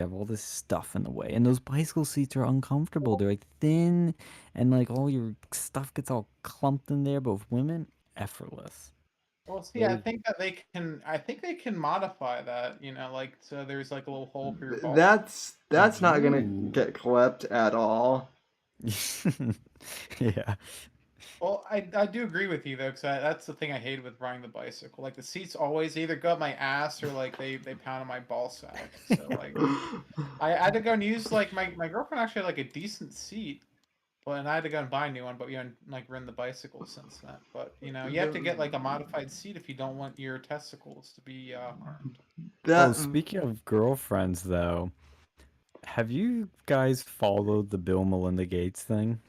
have all this stuff in the way, and those bicycle seats are uncomfortable. They're like thin, and like all your stuff gets all clumped in there. But with women, effortless. Well, see, I They think that they can. I think they can modify that. Like so, there's like a little hole for your ball. That's not gonna Ooh. get clipped at all. Yeah. Well, I do agree with you though, because that's the thing I hated with riding the bicycle. Like the seats always either go up my ass or like they pound on my ball sack. So like I had to go and use like my girlfriend actually had like a decent seat, but and I had to go and buy a new one. But we haven't like ridden the bicycle since then. But you have to get like a modified seat if you don't want your testicles to be harmed. Oh, That speaking of girlfriends, though, have you guys followed the Bill Melinda Gates thing?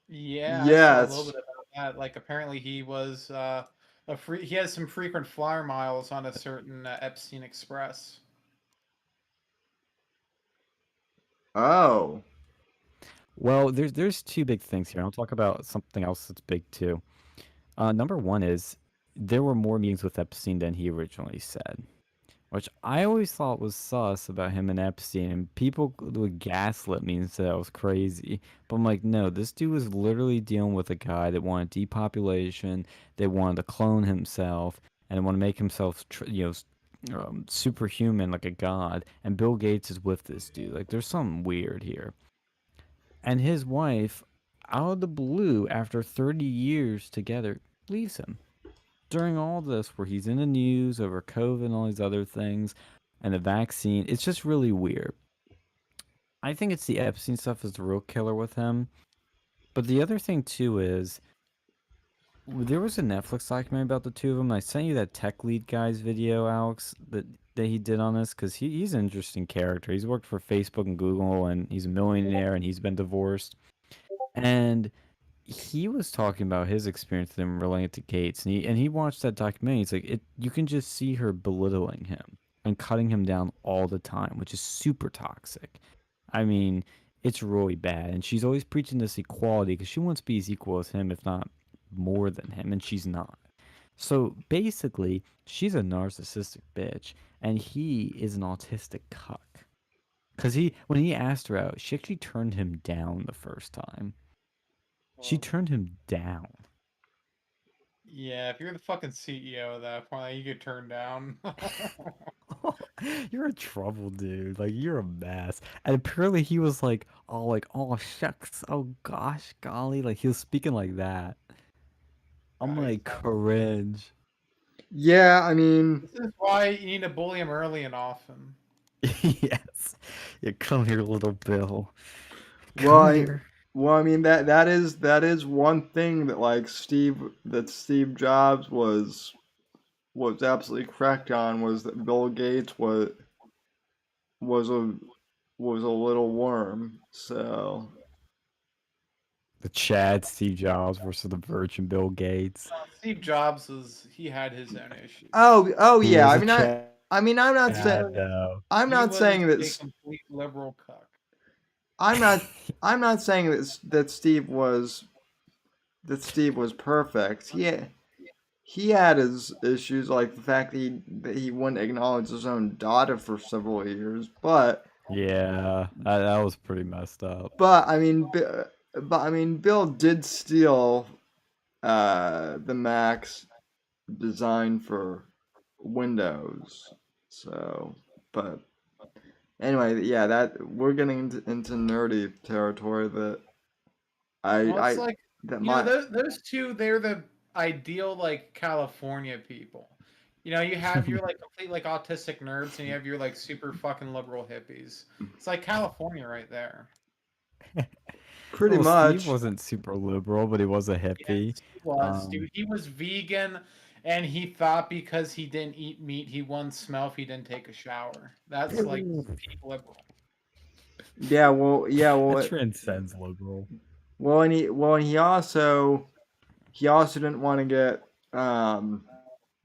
Yeah, I saw a little yes. bit about that. Like apparently he was he has some frequent flyer miles on a certain Epstein Express. Oh. Well, there's two big things here. I'll talk about something else that's big too. Number one is there were more meetings with Epstein than he originally said, which I always thought was sus about him and Epstein. And people would gaslit me and say I was crazy. But I'm like, no, this dude was literally dealing with a guy that wanted depopulation, that wanted to clone himself, and want to make himself, superhuman like a god. And Bill Gates is with this dude. Like, there's something weird here. And his wife, out of the blue, after 30 years together, leaves him during all this where he's in the news over COVID and all these other things and the vaccine. It's just really weird. I think it's the Epstein stuff is the real killer with him. But the other thing too is there was a Netflix documentary about the two of them. I sent you that tech lead guy's video, Alex, that he did on this because he's an interesting character. He's worked for Facebook and Google, and he's a millionaire, and he's been divorced. And he was talking about his experience with him relating to Gates, and he watched that documentary. It's like you can just see her belittling him and cutting him down all the time, which is super toxic. I mean, it's really bad, and she's always preaching this equality because she wants to be as equal as him, if not more than him, and she's not. So basically, she's a narcissistic bitch, and he is an autistic cuck. Cause when he asked her out, she actually turned him down the first time. She Well, turned him down. yeah, if you're the fucking CEO at that point, like, you get turned down. You're a trouble dude. Like you're a mess. And apparently he was like, oh shucks, oh gosh, golly. Like he was speaking like that. I'm Guys, like cringe. Yeah, I mean, this is why you need to bully him early and often. Yes. Yeah, come here, little Bill. well, Come I, here. well, I mean that is one thing that like Steve Jobs was absolutely correct on was that Bill Gates was a was a little worm. So The Chad Steve Jobs versus the Virgin Bill Gates. Steve Jobs he had his own issues. oh He yeah, was I a mean I mean He was I'm he not was saying a that complete liberal cuck. I'm not I'm not saying that Steve was perfect. He had his issues, like the fact that he wouldn't acknowledge his own daughter for several years. Yeah, that was pretty messed up. But I mean, Bill did steal the Mac's design for Windows. So, but anyway, yeah, that we're getting into nerdy territory that Well, it's I like that my those two. They're the ideal like California people. You have your like complete like autistic nerds, and you have your like super fucking liberal hippies. It's like California right there. pretty Well, Steve much. wasn't super liberal, but he was a hippie. Yes, he was, Um, dude. He was vegan, and he thought because he didn't eat meat, he wouldn't smell if he didn't take a shower. That's like peak liberal. Yeah, that transcends liberal. he also didn't want to get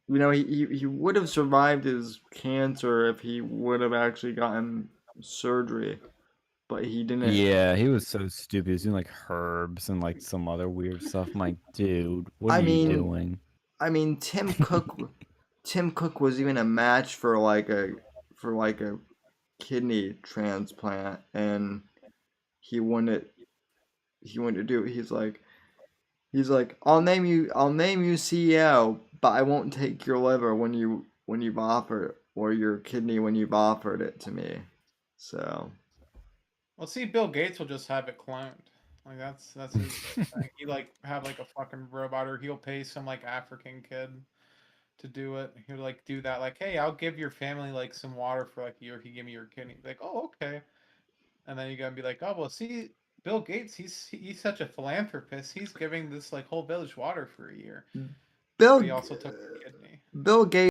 he would have survived his cancer if he would have actually gotten surgery, but he didn't. Yeah, he was so stupid. He was doing like herbs and like some other weird stuff. I'm like, dude, what I are you mean, doing? Tim Cook was even a match for like a kidney transplant, and he wouldn't do it. He's like, I'll name you CEO, but I won't take your liver when you've offered, or your kidney when you've offered it to me. So Well, see, Bill Gates will just have it cloned. Like that's his thing. He like have like a fucking robot, or he'll pay some like African kid to do it. He'll like do that. Like, hey, I'll give your family like some water for like a year if you give me your kidney. Like, oh, okay. And then you gotta be like, oh well, see, Bill Gates, he's such a philanthropist. He's giving this like whole village water for a year, but Bill he also took the kidney. Bill Gates